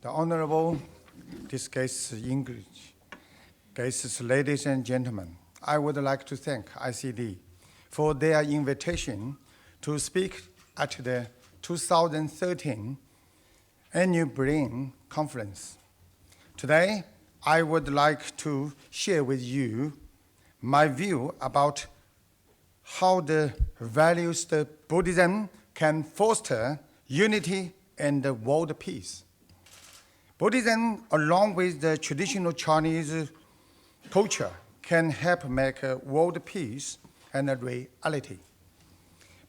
The Honorable English guests, ladies and gentlemen, I would like to thank ICD for their invitation to speak at the 2013 Annual Berlin Conference. Today, I would like to share with you my view about how the values of Buddhism can foster unity and world peace. Buddhism, along with the traditional Chinese culture, can help make world peace and a reality.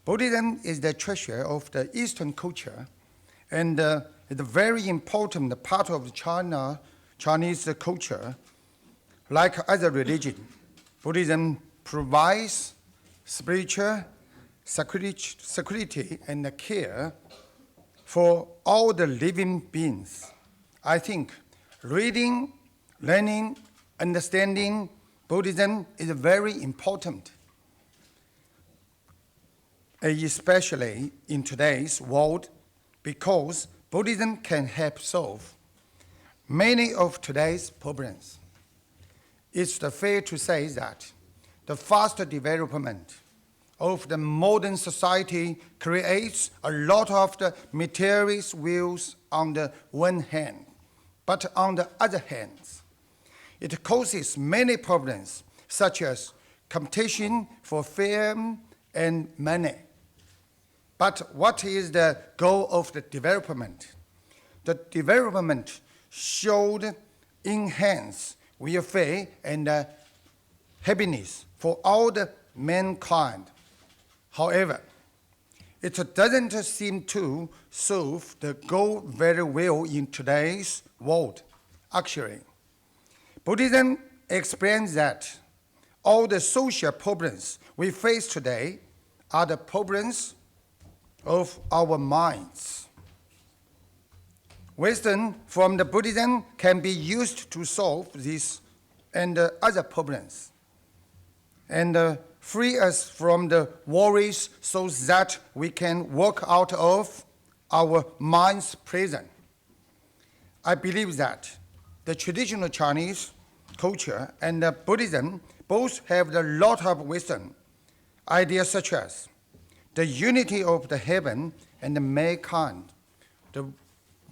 Buddhism is the treasure of the Eastern culture and is a very important part of Chinese culture. Like other religions, Buddhism provides spiritual security and care for all the living beings. I think reading, learning, understanding Buddhism is very important, especially in today's world, because Buddhism can help solve many of today's problems. It's fair to say that the fast development of the modern society creates a lot of the materialist wills on the one hand, but on the other hand, it causes many problems such as competition for fame and money. But what is the goal of the development? The development should enhance welfare and happiness for all the mankind. However, it doesn't seem to solve the goal very well in today's world. Actually, Buddhism explains that all the social problems we face today are the problems of our minds. Wisdom from the Buddhism can be used to solve these and other problems and free us from the worries so that we can walk out of our mind's prison. I believe that the traditional Chinese culture and Buddhism both have a lot of wisdom, ideas such as the unity of the heaven and the mankind, the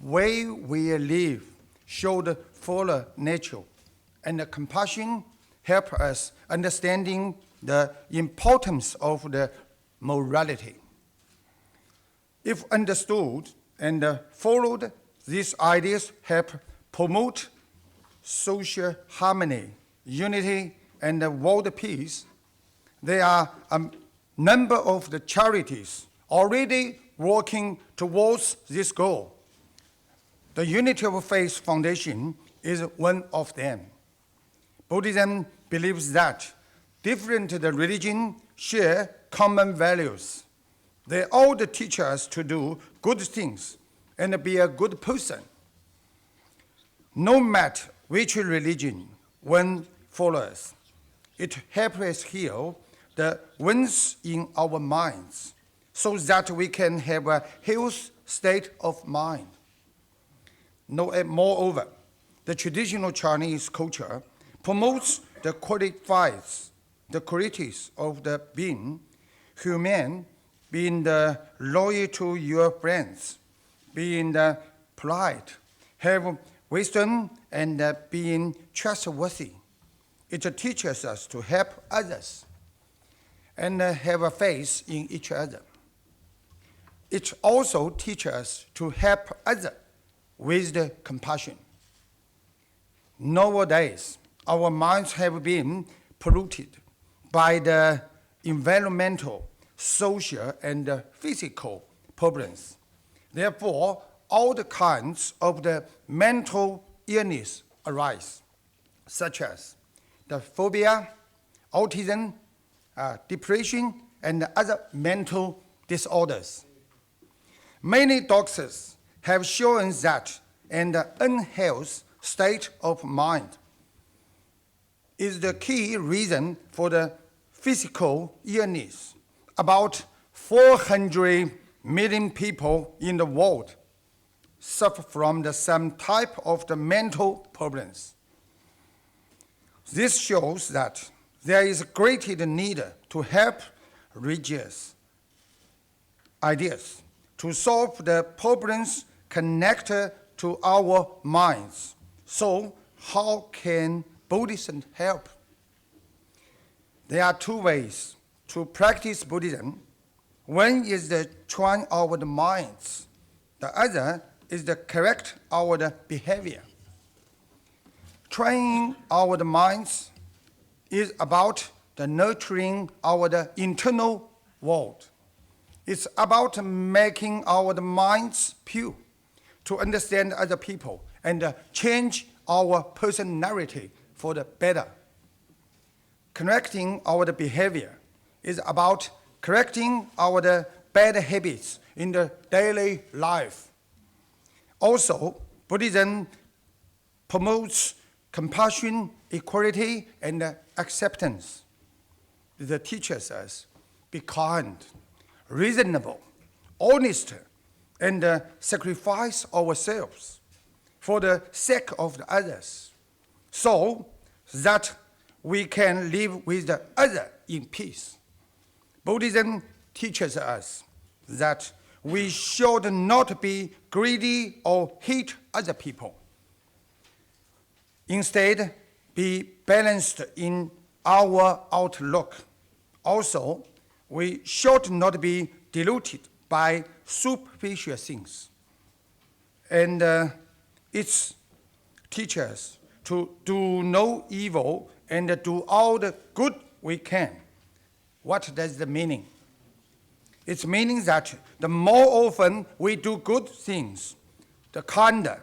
way we live should follow nature, and the compassion help us understanding the importance of the morality. If understood and followed, these ideas help promote social harmony, unity, and world peace. There are a number of the charities already working towards this goal. The Unity of Faith Foundation is one of them. Buddhism believes that different religions share common values. They all teach us to do good things and be a good person. No matter which religion one follows, it helps us heal the wounds in our minds so that we can have a healthy state of mind. Moreover, the traditional Chinese culture promotes the qualities of the being human, being loyal to your friends, being polite, have wisdom, and being trustworthy. It teaches us to help others and have a faith in each other. It also teaches us to help others with compassion. Nowadays, our minds have been polluted by the environmental, social, and physical problems. Therefore, all the kinds of the mental illness arise, such as the phobia, autism, depression, and other mental disorders. Many doctors have shown that an unhealthy state of mind is the key reason for the physical illness. About 400 million people in the world suffer from the same type of the mental problems. This shows that there is a greater need to help religious ideas to solve the problems connected to our minds. So, how can Buddhism help? There are two ways to practice Buddhism. One is to train our minds. The other is to correct our behavior. Training our minds is about the nurturing our internal world. It's about making our minds pure to understand other people and change our personality for the better. Correcting our behavior is about correcting our bad habits in the daily life. Also, Buddhism promotes compassion, equality, and acceptance. It teaches us be kind, reasonable, honest, and sacrifice ourselves for the sake of the others, so that we can live with the other in peace. Buddhism teaches us that we should not be greedy or hate other people. Instead, be balanced in our outlook. Also, we should not be deluded by superficial things. And it teaches us to do no evil and do all the good we can. What does the meaning? It's meaning that the more often we do good things, the kinder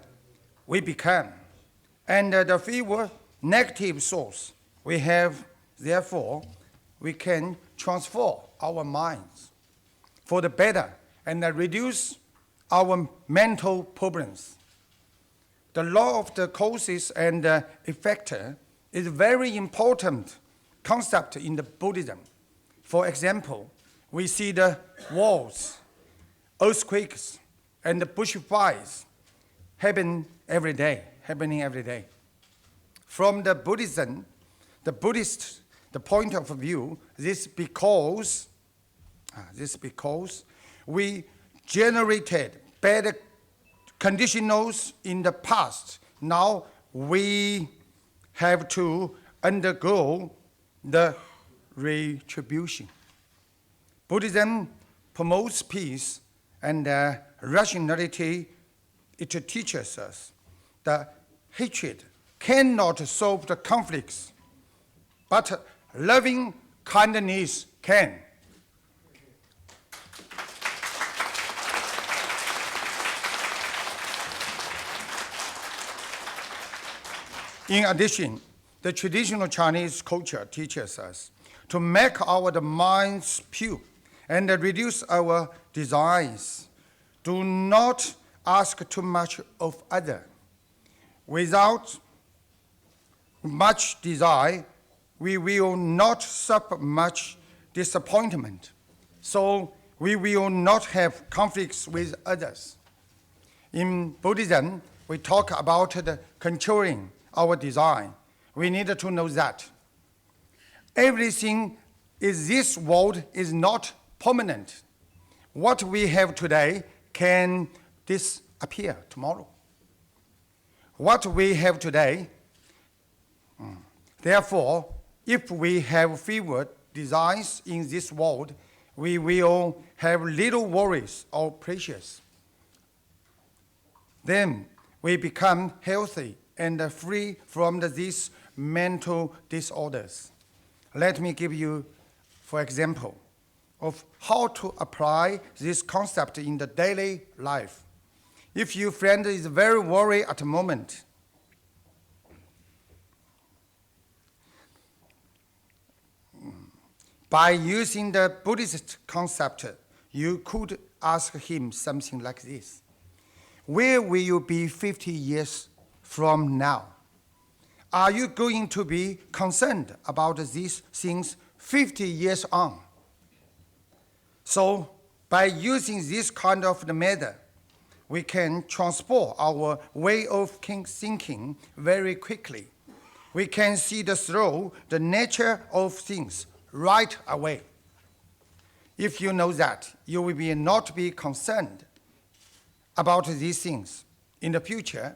we become. And the fewer negative thoughts we have, therefore, we can transform our minds for the better and reduce our mental problems. The law of the causes and effect is a very important concept in the Buddhism. For example, we see the wars, earthquakes, and the bushfires happening every day. From the Buddhism, the point of view, this because we generated bad conditionals in the past. Now we have to undergo the retribution. Buddhism promotes peace and rationality. It teaches us that hatred cannot solve the conflicts, but loving kindness can. In addition, the traditional Chinese culture teaches us to make our minds pure and reduce our desires. Do not ask too much of others. Without much desire, we will not suffer much disappointment, so we will not have conflicts with others. In Buddhism, we talk about the controlling our desire. We need to know that everything in this world is not permanent. What we have today can disappear tomorrow. What we have today, therefore, if we have fewer desires in this world, we will have little worries or pressures. Then we become healthy and free from these mental disorders. Let me give you, for example, of how to apply this concept in the daily life. If your friend is very worried at the moment, by using the Buddhist concept, you could ask him something like this: where will you be 50 years from now? Are you going to be concerned about these things 50 years on? So, by using this kind of the method, we can transport our way of thinking very quickly. We can see through the nature of things right away. If you know that, you will not be concerned about these things in the future.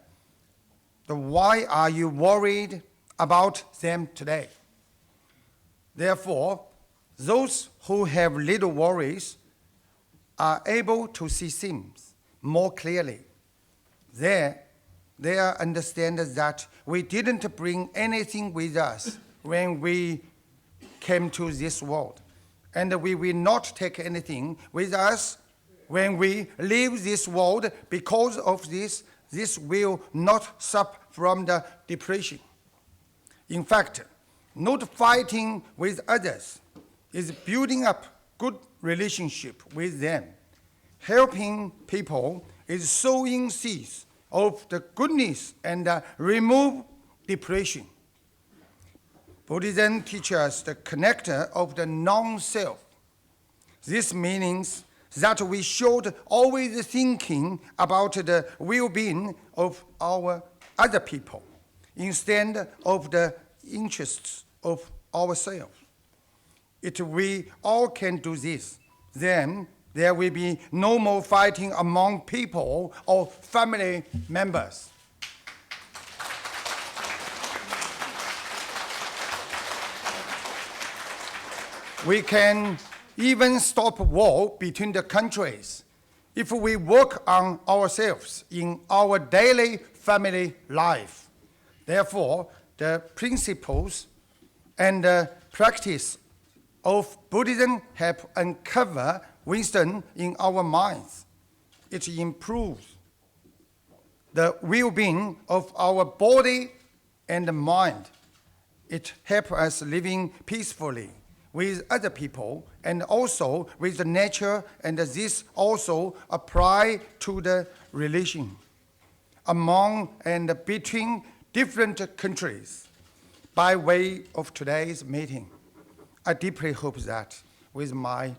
Then why are you worried about them today? Therefore, those who have little worries are able to see things more clearly. They understand that we didn't bring anything with us when we came to this world, and we will not take anything with us when we leave this world. Because of this will not suffer from the depression. In fact, not fighting with others is building up good relationship with them. Helping people is sowing seeds of the goodness and remove depression. Buddhism teaches us the connector of the non-self. This means that we should always thinking about the well-being of our other people instead of the interests of ourselves. If we all can do this, then there will be no more fighting among people or family members. We can even stop war between the countries if we work on ourselves in our daily family life. Therefore, the principles and practice of Buddhism help uncover wisdom in our minds. It improves the well-being of our body and mind. It helps us living peacefully with other people and also with the nature, and this also apply to the relation among and between different countries. By way of today's meeting, I deeply hope that with my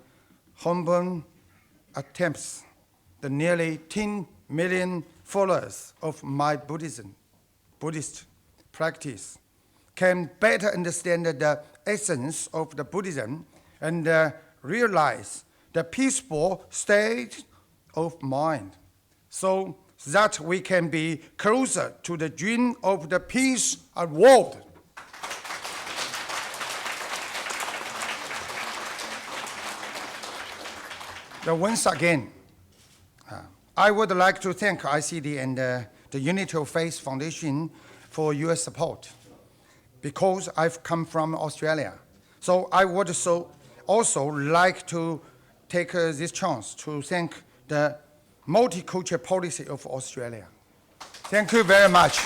humble attempts, the nearly 10 million followers of my Buddhist practice can better understand the essence of the Buddhism and realize the peaceful state of mind, so that we can be closer to the dream of the peace world. Once again, I would like to thank ICD and the Unity of Faith Foundation for your support, because I've come from Australia. So I would also like to take this chance to thank the multicultural policy of Australia. Thank you very much.